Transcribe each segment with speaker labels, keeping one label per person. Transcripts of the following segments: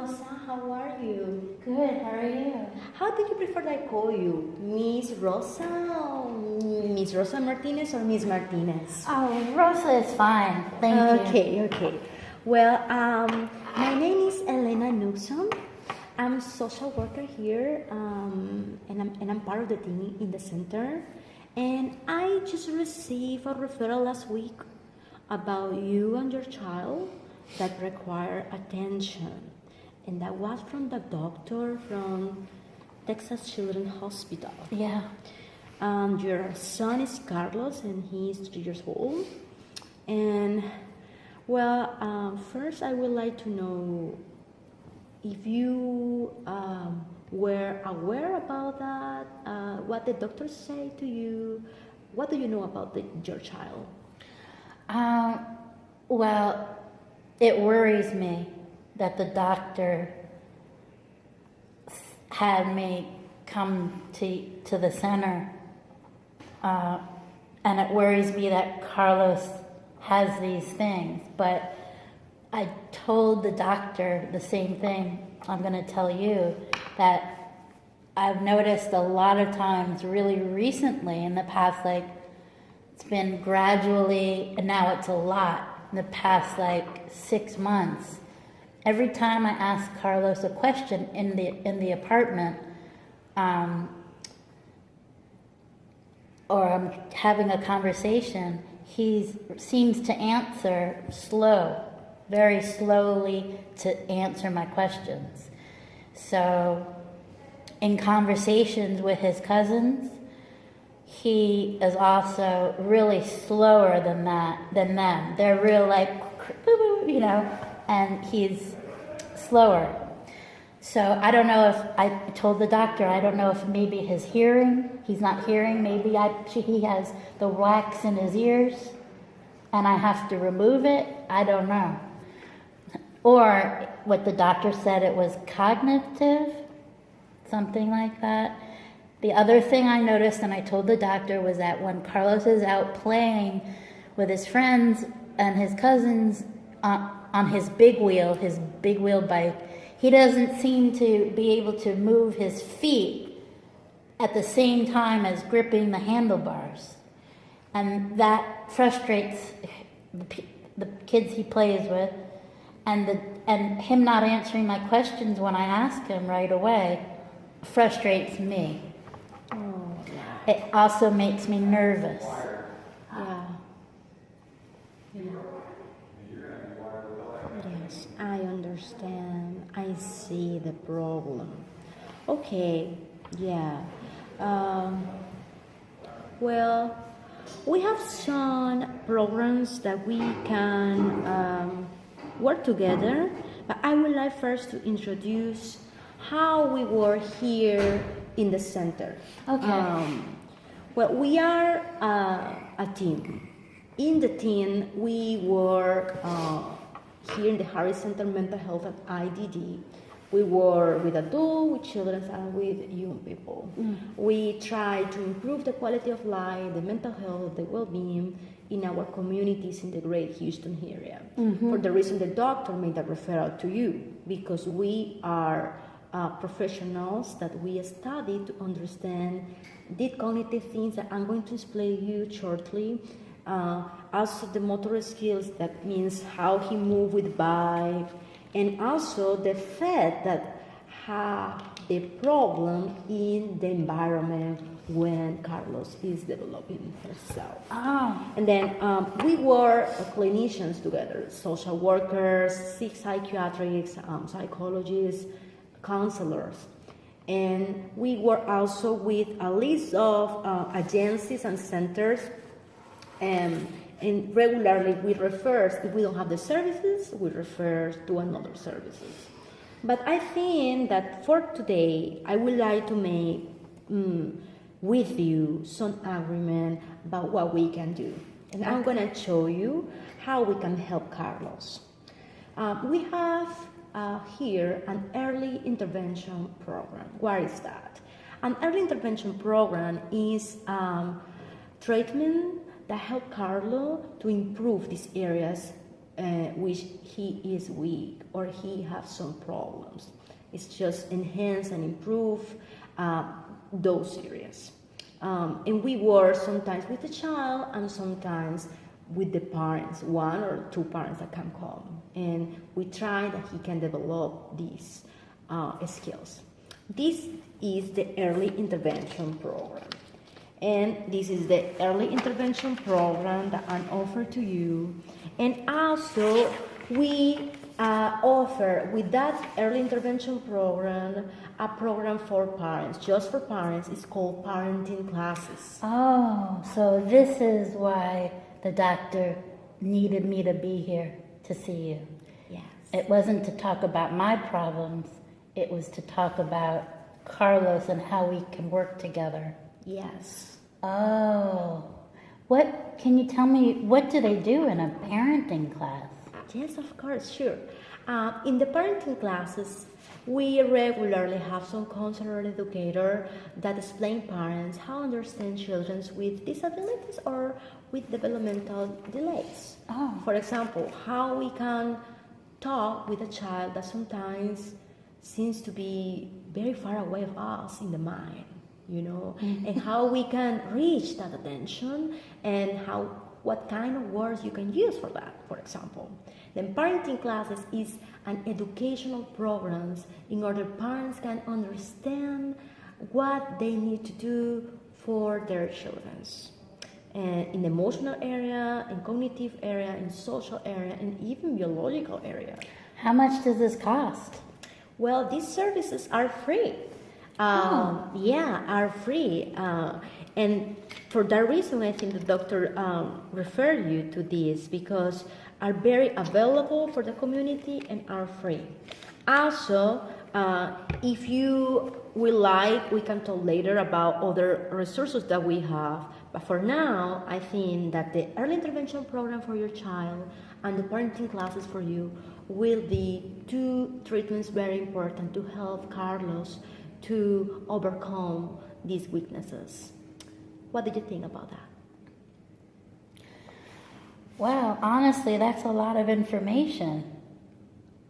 Speaker 1: Rosa, how are you?
Speaker 2: Good, how are you?
Speaker 1: How do you prefer that I call you? Miss Rosa, Miss Rosa Martinez, or Miss Martinez?
Speaker 2: Oh, Rosa is fine, thank you.
Speaker 1: Okay. Well, my name is Elena Newsom. I'm a social worker here, and I'm part of the team in the center. And I just received a referral last week about you and your child that require attention. And that was from the doctor from Texas Children's Hospital.
Speaker 2: Yeah.
Speaker 1: Your son is Carlos, and he's 3 years old. And, well, first I would like to know if you were aware about that, what the doctors say to you. What do you know about your child?
Speaker 2: Well, it worries me that the doctor had me come to the center, and it worries me that Carlos has these things, but I told the doctor the same thing I'm going to tell you, that I've noticed a lot of times really recently in the past, like it's been gradually, and now it's a lot in the past 6 months. Every time I ask Carlos a question in the apartment, or I'm having a conversation, he seems to answer very slowly to answer my questions. So in conversations with his cousins, he is also really slower than them. They're real and he's slower. So I don't know if I told the doctor, I don't know if maybe he's not hearing, maybe he has the wax in his ears and I have to remove it. I don't know. Or what the doctor said, it was cognitive, something like that. The other thing I noticed, and I told the doctor, was that when Carlos is out playing with his friends and his cousins on his big wheel bike, he doesn't seem to be able to move his feet at the same time as gripping the handlebars. And that frustrates the kids he plays with, and him not answering my questions when I ask him right away frustrates me.
Speaker 1: Oh, yeah.
Speaker 2: It also makes me nervous.
Speaker 1: Yeah. Yes, I understand. I see the problem. Okay, yeah. Well, we have some programs that we can work together, but I would like first to introduce how we work here in the center.
Speaker 2: Okay.
Speaker 1: Well, we are a team. In the team, we work here in the Harris Center Mental Health at IDD. We work with adults, with children, and with young people. We try to improve the quality of life, the mental health, the well-being in our communities in the Greater Houston area. For the reason the doctor made that referral to you, because we are professionals that we study to understand the cognitive things that I'm going to explain you shortly. Also the motor skills, that means how he moves with bike, and also the fact that have the problem in the environment when Carlos is developing himself.
Speaker 2: Oh.
Speaker 1: And then we work clinicians together, social workers, psychiatrists, psychologists, counselors. And we work also with a list of agencies and centers, and regularly we refer, if we don't have the services, we refer to another services. But I think that for today, I would like to make with you some agreement about what we can do. And I'm going to show you how we can help Carlos. We have here an early intervention program. What is that? An early intervention program is treatment that help Carlo to improve these areas which he is weak or he has some problems. It's just enhance and improve those areas. And we work sometimes with the child and sometimes with the parents, one or two parents that can come. And we try that he can develop these skills. This is the early intervention program. And this is the early intervention program that I offer to you. And also, we offer, with that early intervention program, a program for parents, just for parents. It's called parenting classes.
Speaker 2: Oh, so this is why the doctor needed me to be here to see you.
Speaker 1: Yes.
Speaker 2: It wasn't to talk about my problems, it was to talk about Carlos and how we can work together.
Speaker 1: Yes.
Speaker 2: Oh, what can you tell me, what do they do in a parenting class?
Speaker 1: Yes, of course, sure. In the parenting classes, we regularly have some counselor educator that explain parents how to understand children with disabilities or with developmental delays.
Speaker 2: Oh.
Speaker 1: For example, how we can talk with a child that sometimes seems to be very far away of us in the mind, you know, and how we can reach that attention and what kind of words you can use for that, for example. Then parenting classes is an educational programs in order parents can understand what they need to do for their children. In the emotional area, in cognitive area, in social area, and even biological area.
Speaker 2: How much does this cost?
Speaker 1: Well, these services are free. Yeah, are free. And for that reason, I think the doctor referred you to this because are very available for the community and are free. Also, if you will like, we can talk later about other resources that we have. But for now, I think that the early intervention program for your child and the parenting classes for you will be two treatments very important to help Carlos to overcome these weaknesses. What did you think about that?
Speaker 2: Wow, honestly, that's a lot of information.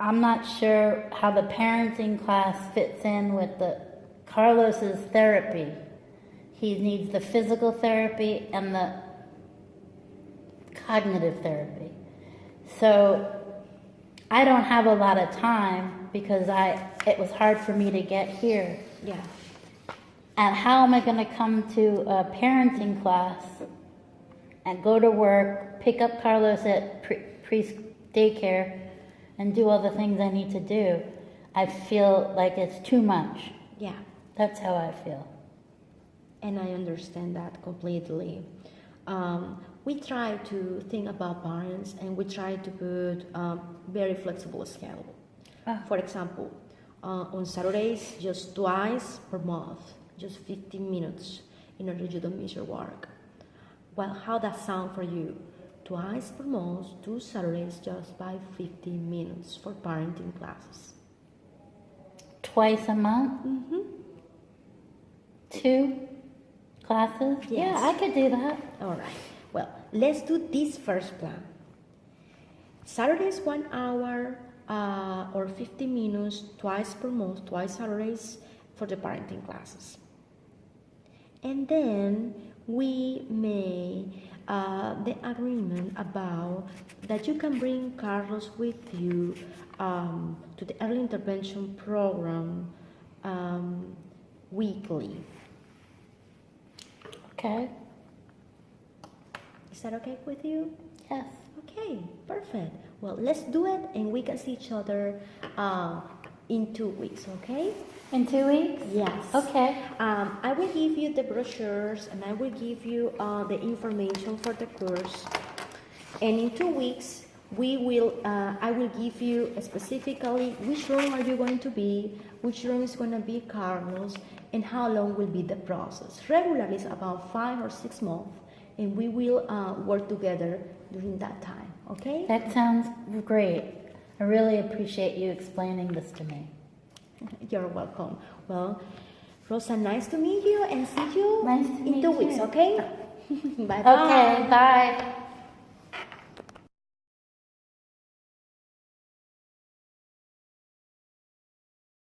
Speaker 2: I'm not sure how the parenting class fits in with the Carlos's therapy. He needs the physical therapy and the cognitive therapy. So I don't have a lot of time because it was hard for me to get here.
Speaker 1: Yeah.
Speaker 2: And how am I going to come to a parenting class and go to work, pick up Carlos at daycare, and do all the things I need to do? I feel like it's too much.
Speaker 1: Yeah.
Speaker 2: That's how I feel.
Speaker 1: And I understand that completely. We try to think about parents and we try to put very flexible schedule. For example, on Saturdays, just twice per month, just 15 minutes in order you don't miss your work. Well, how that sound for you? Twice per month, 2 Saturdays, just by 15 minutes for parenting classes.
Speaker 2: Twice a month?
Speaker 1: Mm-hmm.
Speaker 2: 2 classes?
Speaker 1: Yes.
Speaker 2: Yeah, I could do that.
Speaker 1: All right. Well, let's do this first plan. Saturdays 1 hour or 50 minutes twice per month, twice Saturdays for the parenting classes. And then we made the agreement about that you can bring Carlos with you to the early intervention program weekly.
Speaker 2: Okay.
Speaker 1: Is that okay with you?
Speaker 2: Yes.
Speaker 1: Okay, perfect. Well, let's do it and we can see each other in 2 weeks, okay?
Speaker 2: In 2 weeks?
Speaker 1: Yes.
Speaker 2: Okay.
Speaker 1: I will give you the brochures and I will give you the information for the course. And in 2 weeks, I will give you specifically which room are you going to be, which room is going to be Carlos, and how long will be the process. Regularly, it's about 5 or 6 months, and we will work together during that time, okay?
Speaker 2: That sounds great. I really appreciate you explaining this to me.
Speaker 1: You're welcome. Well, Rosa, nice to meet you and see you
Speaker 2: Nice to
Speaker 1: in
Speaker 2: meet
Speaker 1: 2 weeks,
Speaker 2: you.
Speaker 1: okay? Bye-bye.
Speaker 2: Okay, bye.